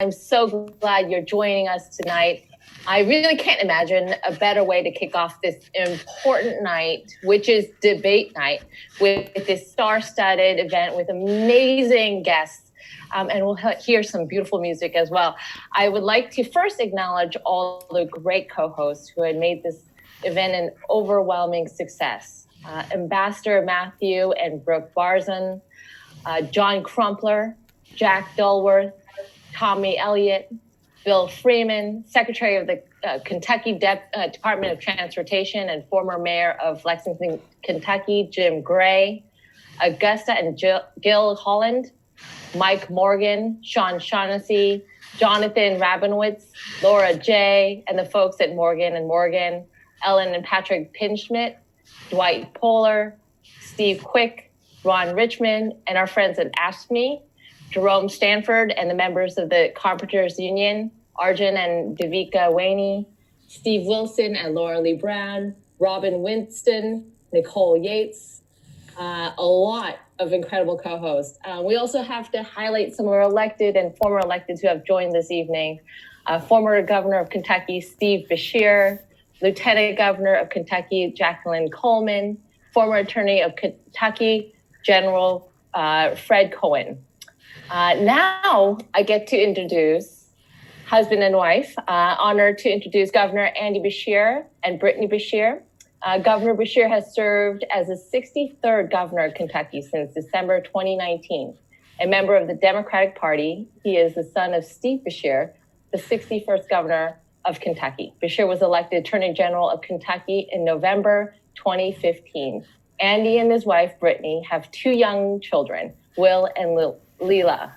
I'm so glad you're joining us tonight. I really can't imagine a better way to kick off this important night, which is debate night, with this star-studded event with amazing guests. And we'll hear some beautiful music as well. I would like to first acknowledge all the great co-hosts who had made this event an overwhelming success. Ambassador Matthew and Brooke Barzun, John Crumpler, Jack Dulworth, Tommy Elliott, Bill Freeman, Secretary of the Kentucky Department of Transportation and former Mayor of Lexington, Kentucky, Jim Gray, Augusta and Gil Holland, Mike Morgan, Sean Shaughnessy, Jonathan Rabinowitz, Laura J., and the folks at Morgan & Morgan, Ellen and Patrick Pinschmidt, Dwight Poehler, Steve Quick, Ron Richmond, and our friends at AFSCME, Jerome Stanford, and the members of the Carpenters Union, Arjun and Devika Waney, Steve Wilson and Laura Lee Brown, Robin Winston, Nicole Yates, a lot of incredible co-hosts. We also have to highlight some of our elected and former electeds who have joined this evening. Former Governor of Kentucky, Steve Beshear, Lieutenant Governor of Kentucky, Jacqueline Coleman, former Attorney of Kentucky, General Fred Cohen. Now I get to introduce husband and wife. Honored to introduce Governor Andy Beshear and Brittany Beshear. Governor Beshear has served as the 63rd governor of Kentucky since December 2019. A member of the Democratic Party, he is the son of Steve Beshear, the 61st governor of Kentucky. Beshear was elected Attorney General of Kentucky in November 2015. Andy and his wife, Brittany, have two young children, Will and Leela.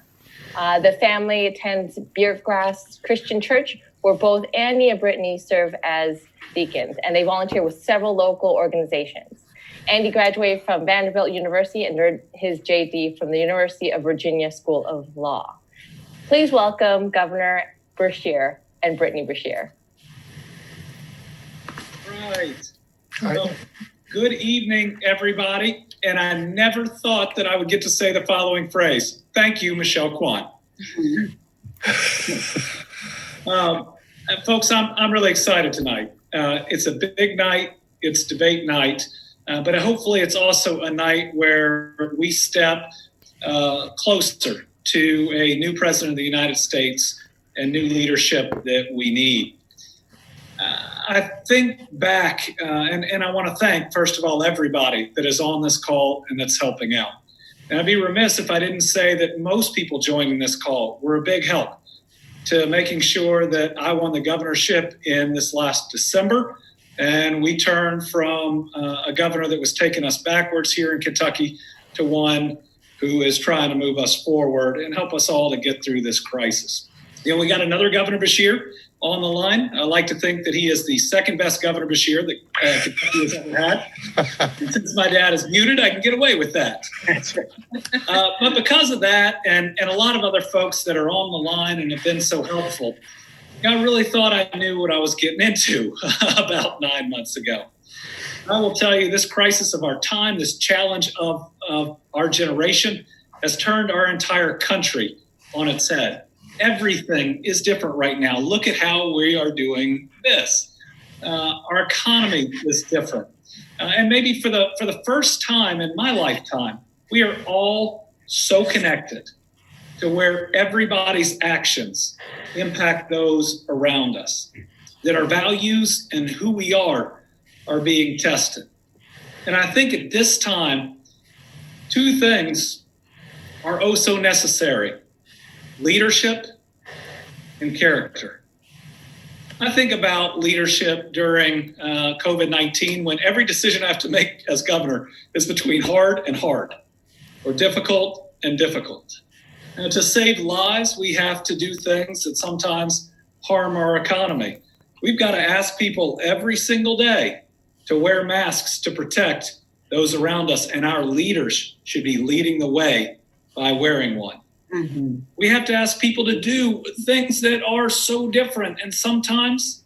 The family attends Biergrass Christian Church, where both Andy and Brittany serve as deacons, and they volunteer with several local organizations. Andy graduated from Vanderbilt University and earned his JD from the University of Virginia School of Law. Please welcome Governor Beshear and Brittany Beshear. Right. Well, good evening, everybody. And I never thought that I would get to say the following phrase. Thank you, Michelle Kwan. Folks, I'm really excited tonight. It's a big night. It's debate night. But hopefully it's also a night where we step closer to a new president of the United States and new leadership that we need. I think back, and I want to thank, first of all, everybody that is on this call and that's helping out. And I'd be remiss if I didn't say that most people joining this call were a big help to making sure that I won the governorship in this last December. And we turned from a governor that was taking us backwards here in Kentucky to one who is trying to move us forward and help us all to get through this crisis. You know, we got another Governor Beshear on the line. I like to think that he is the second best Governor Beshear that Kentucky has ever had. And since my dad is muted, I can get away with that. That's right. But because of that and a lot of other folks that are on the line and have been so helpful, I really thought I knew what I was getting into about 9 months ago. I will tell you, this crisis of our time, this challenge of our generation has turned our entire country on its head. Everything is different right now. Look at how we are doing this. Our economy is different. And maybe for the first time in my lifetime, we are all so connected to where everybody's actions impact those around us, that our values and who we are being tested. And I think at this time, two things are oh so necessary: leadership and character. I think about leadership during COVID-19 when every decision I have to make as governor is between hard and hard, or difficult and difficult. And to save lives, we have to do things that sometimes harm our economy. We've got to ask people every single day to wear masks to protect those around us, and our leaders should be leading the way by wearing one. Mm-hmm. We have to ask people to do things that are so different and sometimes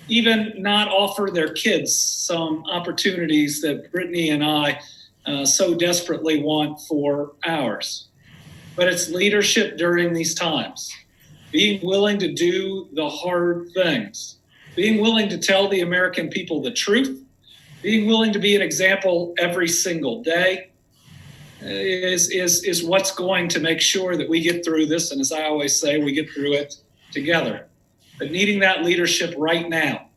even not offer their kids some opportunities that Brittany and I so desperately want for ours. But it's leadership during these times. being willing to do the hard things, being willing to tell the American people the truth, being willing to be an example every single day is what's going to make sure that we get through this. And as I always say, we get through it together. But needing that leadership right now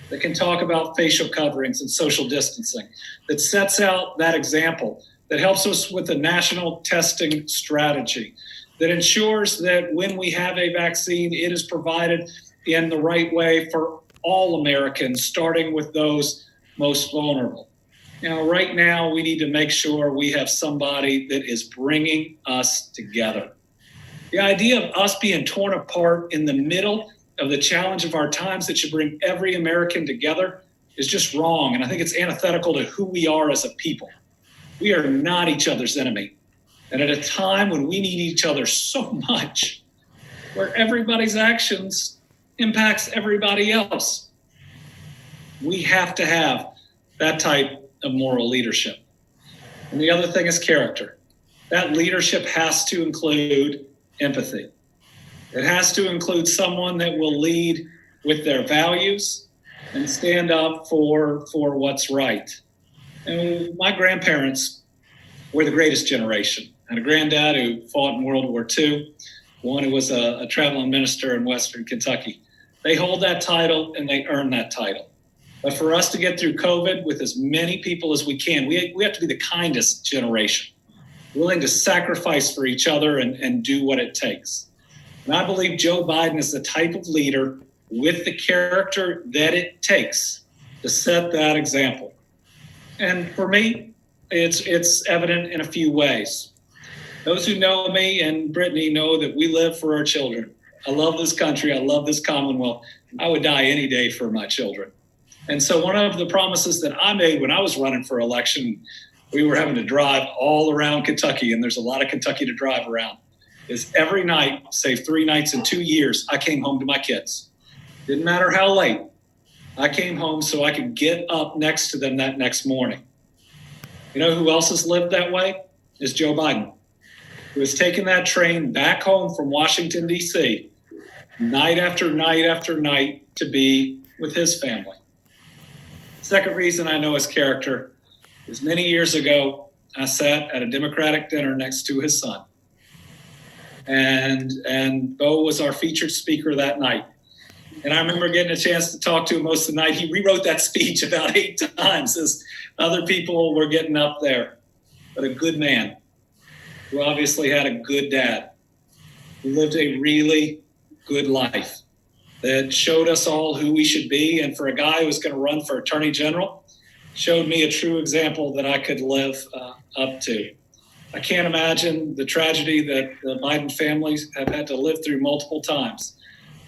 that can talk about facial coverings and social distancing, that sets out that example, that helps us with a national testing strategy, that ensures that when we have a vaccine, it is provided in the right way for all Americans, starting with those most vulnerable. Now, right now, we need to make sure we have somebody that is bringing us together. The idea of us being torn apart in the middle of the challenge of our times that should bring every American together is just wrong. And I think it's antithetical to who we are as a people. We are not each other's enemy. And at a time when we need each other so much, where everybody's actions impacts everybody else, we have to have that type of moral leadership. And the other thing is character. That leadership has to include empathy. It has to include someone that will lead with their values and stand up for what's right. And my grandparents were the greatest generation. I had a granddad who fought in World War II, one who was a traveling minister in Western Kentucky. They hold that title and they earn that title. But for us to get through COVID with as many people as we can, we have to be the kindest generation, willing to sacrifice for each other and do what it takes. And I believe Joe Biden is the type of leader with the character that it takes to set that example. And for me, it's evident in a few ways. Those who know me and Brittany know that we live for our children. I love this country. I love this Commonwealth. I would die any day for my children. And so one of the promises that I made when I was running for election, we were having to drive all around Kentucky, and there's a lot of Kentucky to drive around, is every night, save 3 nights in 2 years, I came home to my kids. Didn't matter how late. I came home so I could get up next to them that next morning. You know who else has lived that way? Is Joe Biden, who has taken that train back home from Washington, D.C., night after night after night to be with his family. Second reason I know his character is many years ago, I sat at a Democratic dinner next to his son. And Bo was our featured speaker that night. And I remember getting a chance to talk to him most of the night. He rewrote that speech about 8 times as other people were getting up there. But a good man who obviously had a good dad, who lived a really good life, that showed us all who we should be. And for a guy who was going to run for Attorney General, showed me a true example that I could live up to. I can't imagine the tragedy that the Biden families have had to live through multiple times.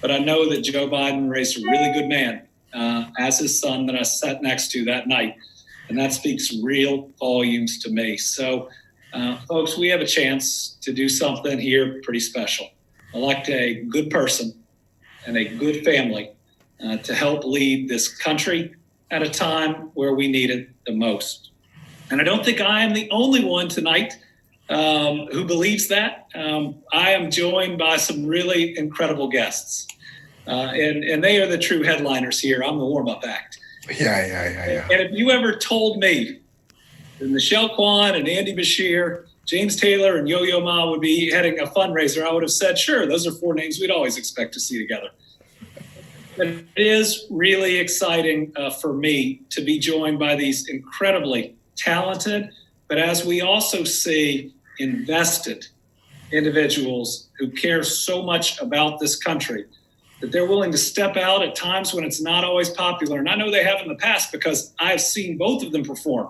But I know that Joe Biden raised a really good man as his son that I sat next to that night. And that speaks real volumes to me. So, folks, we have a chance to do something here pretty special. Elect a good person and a good family to help lead this country at a time where we need it the most. And I don't think I am the only one tonight who believes that. I am joined by some really incredible guests. And they are the true headliners here. I'm the warm-up act. Yeah. And if you ever told me that Michelle Kwan and Andy Bashir, James Taylor and Yo-Yo Ma would be heading a fundraiser, I would have said, sure, those are 4 names we'd always expect to see together. But it is really exciting for me to be joined by these incredibly talented, but as we also see, invested individuals who care so much about this country, that they're willing to step out at times when it's not always popular. And I know they have in the past because I've seen both of them perform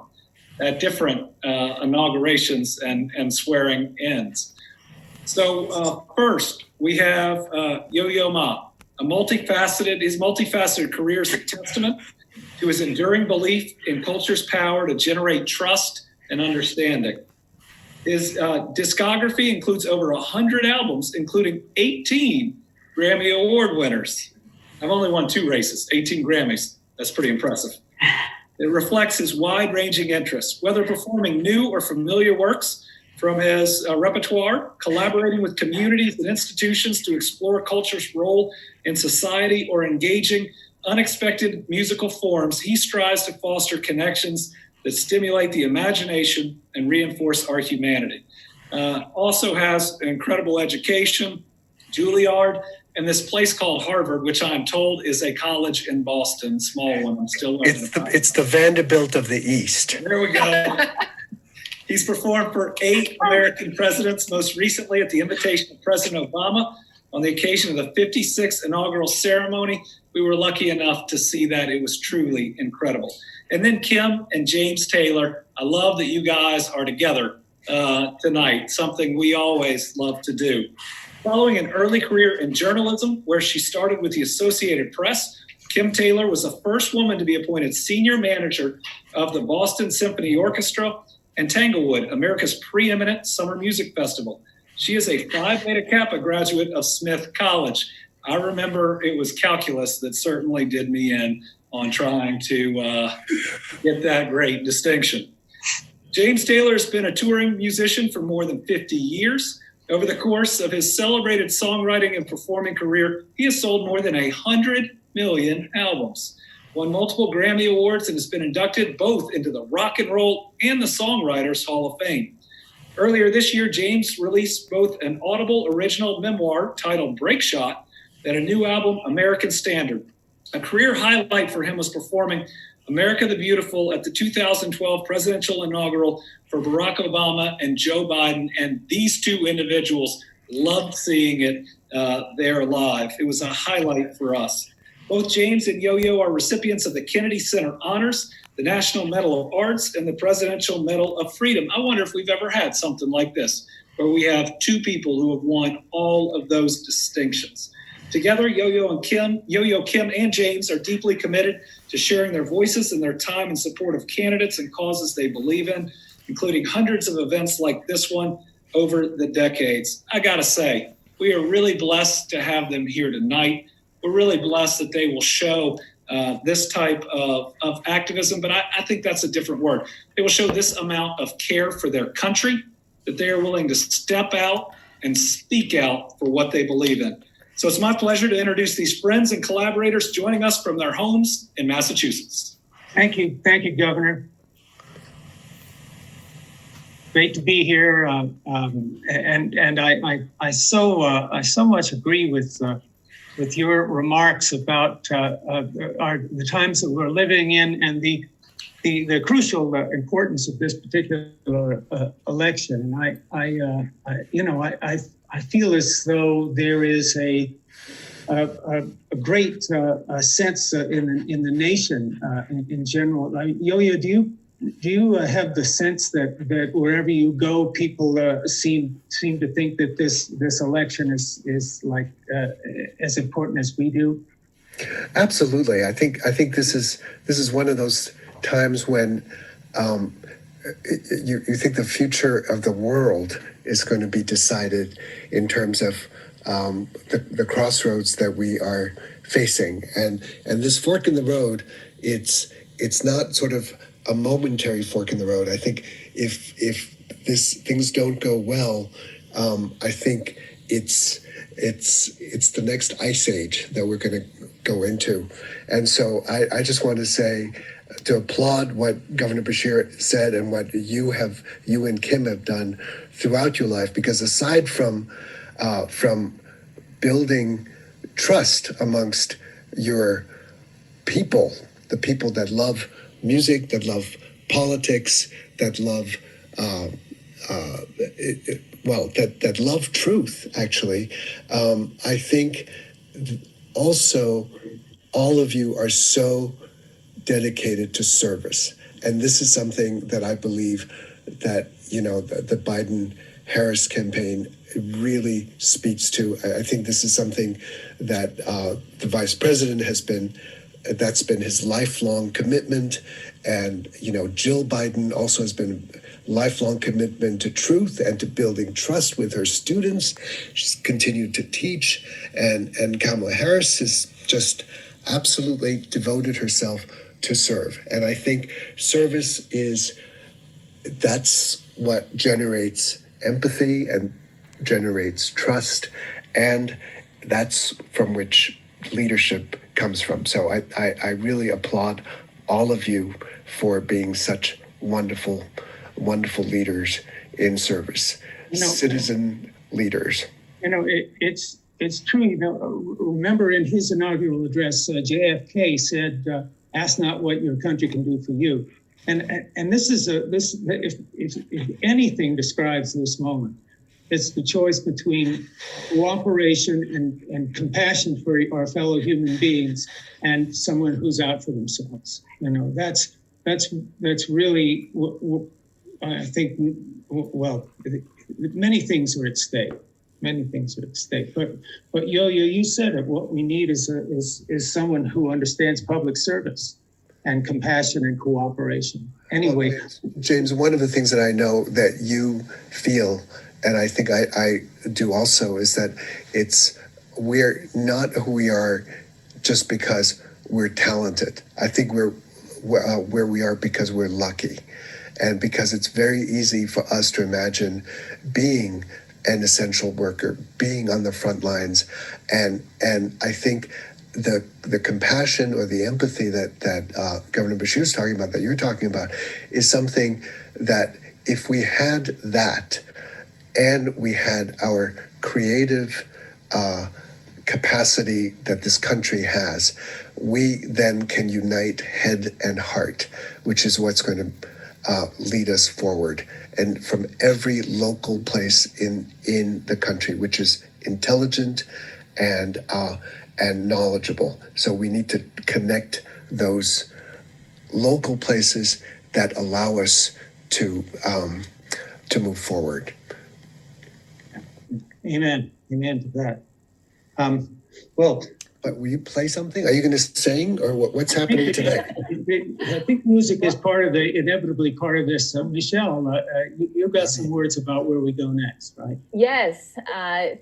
at different inaugurations and swearing ins. So first, we have Yo-Yo Ma. His multifaceted career is a testament to his enduring belief in culture's power to generate trust and understanding. His discography includes over 100 albums, including 18 Grammy Award winners. I've only won 2 races, 18 Grammys. That's pretty impressive. It reflects his wide-ranging interests, whether performing new or familiar works from his repertoire, collaborating with communities and institutions to explore culture's role in society or engaging unexpected musical forms, he strives to foster connections that stimulate the imagination and reinforce our humanity. Also has an incredible education, Juilliard, and this place called Harvard, which I'm told is a college in Boston, small one. I'm still learning. It's the Vanderbilt of the East. There we go. He's performed for 8 American presidents, most recently at the invitation of President Obama on the occasion of the 56th inaugural ceremony. We were lucky enough to see that. It was truly incredible. And then Kim and James Taylor, I love that you guys are together tonight, something we always love to do. Following an early career in journalism, where she started with the Associated Press, Kim Taylor was the first woman to be appointed senior manager of the Boston Symphony Orchestra and Tanglewood, America's preeminent summer music festival. She is a Phi Beta Kappa graduate of Smith College. I remember it was calculus that certainly did me in on trying to get that great distinction. James Taylor has been a touring musician for more than 50 years. Over the course of his celebrated songwriting and performing career, he has sold more than 100 million albums, won multiple Grammy Awards, and has been inducted both into the Rock and Roll and the Songwriters Hall of Fame. Earlier this year, James released both an Audible original memoir titled Break Shot and a new album, American Standard. A career highlight for him was performing America the Beautiful at the 2012 presidential inaugural for Barack Obama and Joe Biden, and these two individuals loved seeing it there live. It was a highlight for us. Both James and Yo-Yo are recipients of the Kennedy Center Honors, the National Medal of Arts, and the Presidential Medal of Freedom. I wonder if we've ever had something like this, where we have two people who have won all of those distinctions. Together, Yo-Yo, Kim, and James are deeply committed to sharing their voices and their time in support of candidates and causes they believe in, including hundreds of events like this one over the decades. I gotta say, we are really blessed to have them here tonight. We're really blessed that they will show this type of activism, but I think that's a different word. They will show this amount of care for their country, that they are willing to step out and speak out for what they believe in. So it's my pleasure to introduce these friends and collaborators joining us from their homes in Massachusetts. Thank you, Governor. Great to be here, and I so much agree with your remarks about the times that we're living in and the crucial importance of this particular election. I feel as though there is a great sense in the nation in general. Yo-Yo, do you have the sense that wherever you go, people seem to think that this election is like as important as we do? Absolutely. I think this is one of those times when you think the future of the world is going to be decided in terms of the crossroads that we are facing, and this fork in the road. It's not sort of a momentary fork in the road. I think if things don't go well, I think it's the next ice age that we're going to go into, and so I just want to say, to applaud what Governor Beshear said and what you and Kim have done throughout your life, because aside from building trust amongst your people, the people that love music, that love politics, that love that love truth, actually, I think also all of you are so dedicated to service. And this is something that I believe that, the Biden-Harris campaign really speaks to. I think this is something that the vice president that's been his lifelong commitment. And, Jill Biden also has been lifelong commitment to truth and to building trust with her students. She's continued to teach. And Kamala Harris has just absolutely devoted herself to serve. And I think service that's what generates empathy and generates trust, and that's from which leadership comes from. So I really applaud all of you for being such wonderful, wonderful leaders in service, citizen leaders. It's true. Remember in his inaugural address, JFK said, "Ask not what your country can do for you." And this is if anything describes this moment, it's the choice between cooperation and compassion for our fellow human beings and someone who's out for themselves. That's really what I think. Well, many things are at stake. Many things are at stake. But Yo-Yo, you said it. What we need is someone who understands public service and compassion and cooperation. Anyway, well, James, one of the things that I know that you feel, and I think I do also, is that we're not who we are just because we're talented. I think we're where we are because we're lucky, and because it's very easy for us to imagine being an essential worker, being on the front lines, and I think the compassion or the empathy that Governor Beshear is talking about, that you're talking about, is something that if we had that, and we had our creative capacity that this country has, we then can unite head and heart, which is what's going to lead us forward. And from every local place in the country, which is intelligent and knowledgeable. So we need to connect those local places that allow us to move forward. Amen to that. Well, but will you play something? Are you going to sing, or what's happening today? I think music is inevitably part of this. Michelle, you've got some words about where we go next, right? Yes,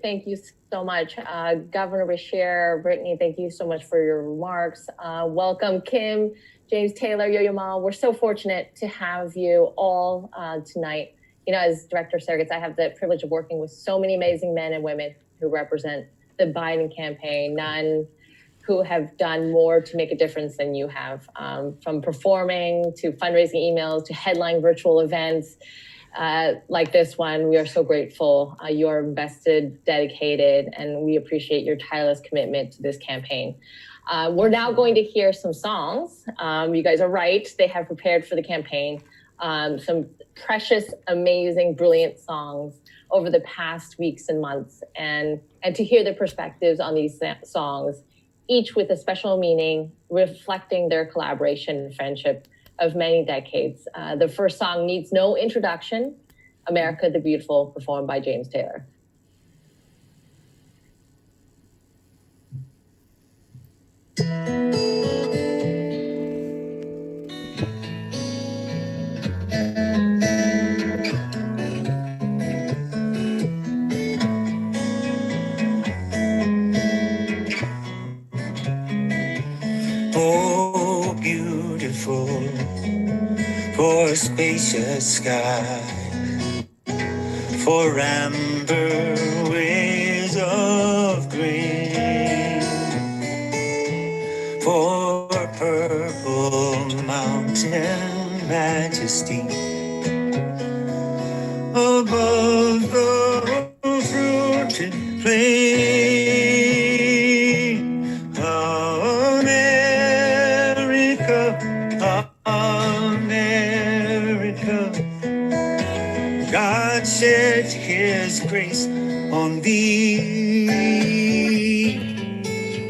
thank you so much. Governor Beshear, Brittany, thank you so much for your remarks. Welcome, Kim, James Taylor, Yo-Yo Ma. We're so fortunate to have you all tonight. As Director of Surrogates, I have the privilege of working with so many amazing men and women who represent the Biden campaign, none who have done more to make a difference than you have, from performing to fundraising emails to headline virtual events like this one. We are so grateful. You are invested, dedicated, and we appreciate your tireless commitment to this campaign. We're now going to hear some songs. You guys are right. They have prepared for the campaign some precious, amazing, brilliant songs over the past weeks and months, and to hear their perspectives on these songs, each with a special meaning, reflecting their collaboration and friendship of many decades. The first song needs no introduction, America the Beautiful, performed by James Taylor. Oh, beautiful, for spacious sky, for amber waves of green, for purple mountain majesty, above the fruited plain. America, God shed his grace on thee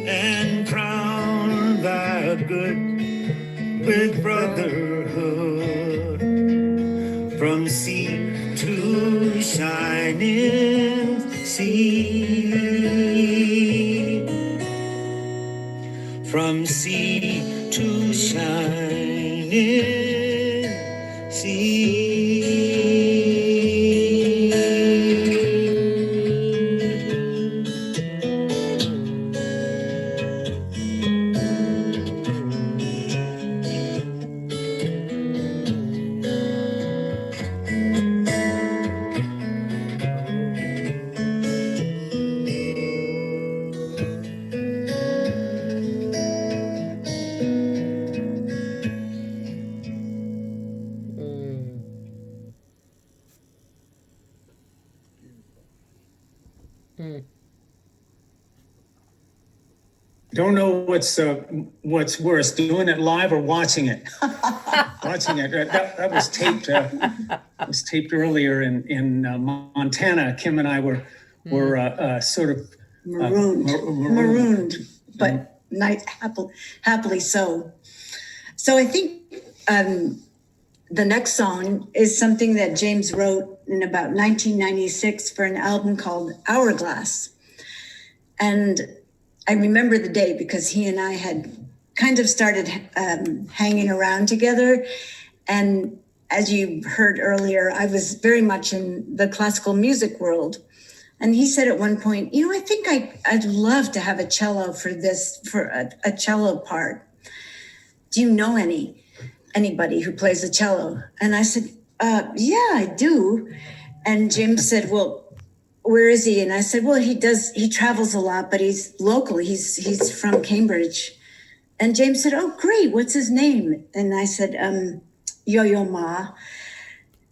and crowned thy good with brotherhood, from sea to shining sea, from sea to shining sea. Don't know what's worse, doing it live or watching it. Watching it. That was taped earlier in Montana. Kim and I were sort of marooned, but happily so. So I think the next song is something that James wrote in about 1996 for an album called Hourglass. And I remember the day because he and I had kind of started hanging around together. And as you heard earlier, I was very much in the classical music world. And he said at one point, you know, I think I'd love to have a cello for a cello part. Do you know anybody who plays the cello? And I said, yeah, I do. And James said, well, where is he? And I said, well, he travels a lot, but he's local. He's from Cambridge. And James said, oh, great. What's his name? And I said, Yo-Yo Ma.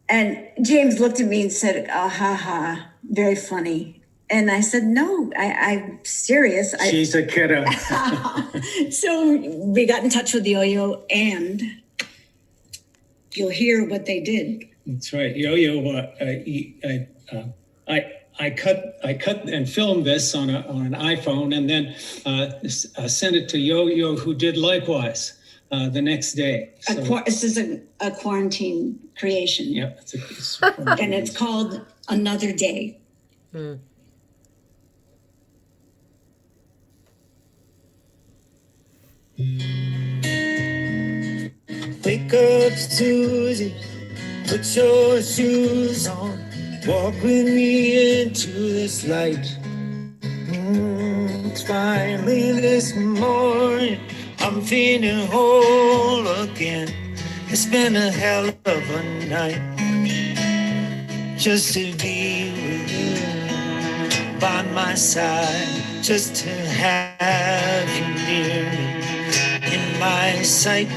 And James looked at me and said, oh, ha ha, very funny. And I said, no, I'm serious. She's a kiddo. So we got in touch with Yo-Yo, and you'll hear what they did. That's right. Yo-Yo, I cut and filmed this on an iPhone, and then sent it to Yo-Yo, who did likewise the next day. So, This is a quarantine creation. yeah, And it's called Another Day. Wake up, Susie, put your shoes on, walk with me into this light. It's finally this morning, I'm feeling whole again. It's been a hell of a night, just to be with you by my side, just to have you near me in my sight,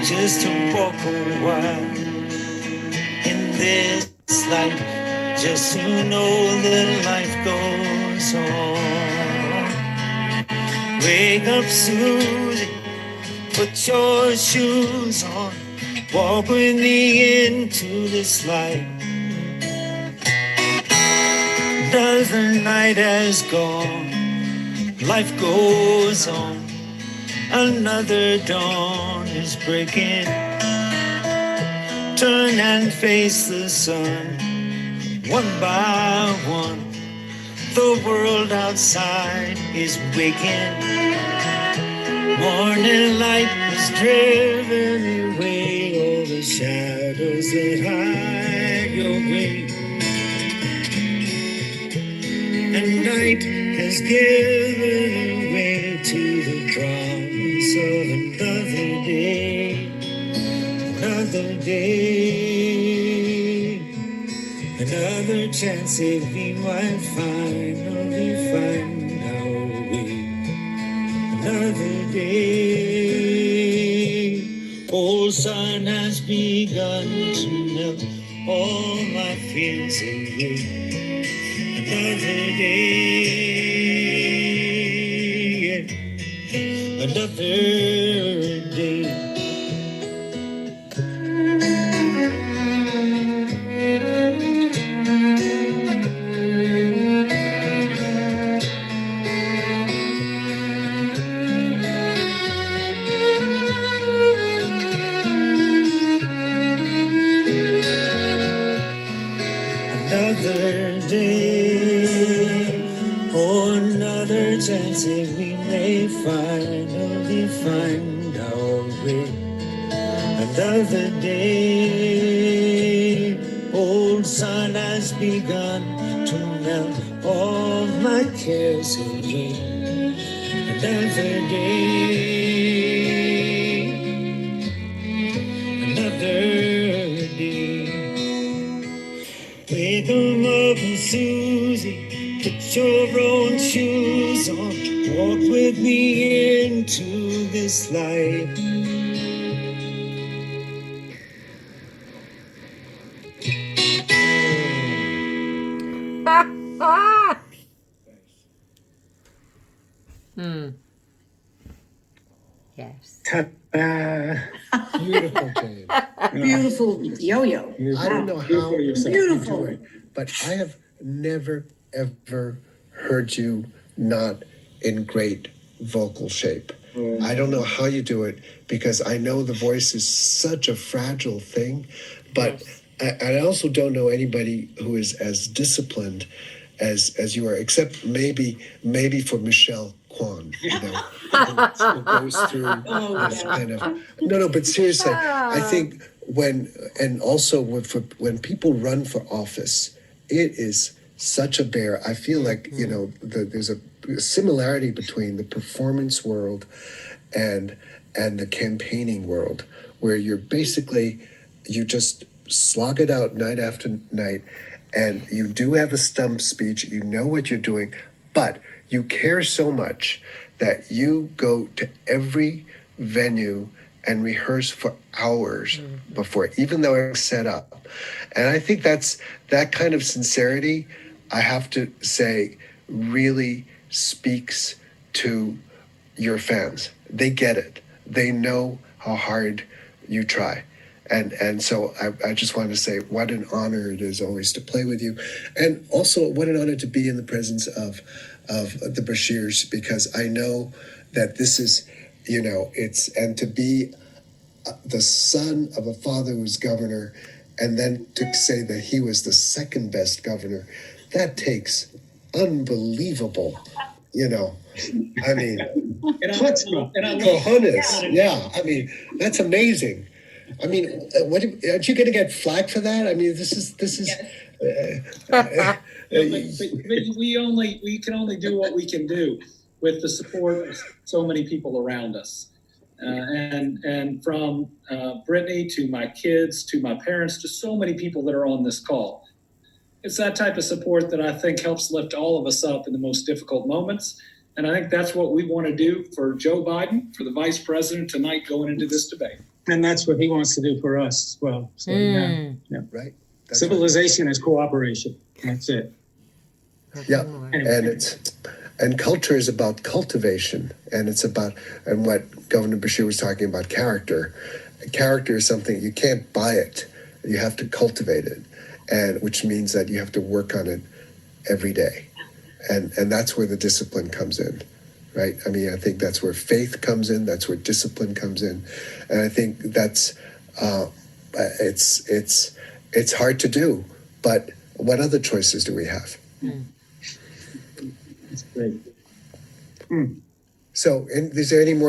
just to walk a while in this life, just to know that life goes on. Wake up, Susie, put your shoes on, walk with me into this light. Another night has gone, life goes on. Another dawn is breaking. Turn and face the sun, one by one. The world outside is waking. Morning light is driven away all the shadows that hide your way. And night has given way to the promise of another day, another day, another chance if we might finally find our way. Another day, old sun has begun to melt all my fears away. Another day, another day. Another day, or another chance if we may finally find our way. Another day, old sun has begun to melt all my cares away. Another day, another day. Wake 'em up, Susie, put your own shoes on, walk with me into this light. Yes. Ta-da. Beautiful, James. Beautiful yo-yo. I don't know how Beautiful you yourself. Beautiful. do it, but I have never, ever heard you not in great vocal shape. I don't know how you do it because I know the voice is such a fragile thing, but I also don't know anybody who is as disciplined as you are, except maybe for Michelle Kwan, who goes through Oh, this yeah. kind of no, but seriously, I think when people run for office, it is such a bear. I feel like there's a similarity between the performance world and the campaigning world, where you just slog it out night after night, and you do have a stump speech. You know what you're doing, but you care so much that you go to every venue and rehearse for hours before, even though it's set up. And I think that kind of sincerity, I have to say, really speaks to your fans. They get it. They know how hard you try. And so I just wanted to say what an honor it is always to play with you. And also what an honor to be in the presence of the Bashirs, because I know that this is, and to be the son of a father who was governor, and then to say that he was the second best governor, that takes unbelievable, I mean, And I love cojones. Yeah, I mean, that's amazing. I mean, aren't you going to get flack for that? I mean, this is. but we can only do what we can do with the support of so many people around us. And from Brittany to my kids to my parents to so many people that are on this call. It's that type of support that I think helps lift all of us up in the most difficult moments. And I think that's what we want to do for Joe Biden, for the vice president tonight going into this debate. And that's what he wants to do for us as well. So, yeah. Right. That's Civilization is cooperation. That's it. right. Yeah, and culture is about cultivation, and it's about what Governor Bashir was talking about, character. Character is something you can't buy it; you have to cultivate it, and which means that you have to work on it every day, and that's where the discipline comes in. Right. I mean, I think that's where faith comes in. That's where discipline comes in, and I think that's it's hard to do. But what other choices do we have? That's great. So, is there any more?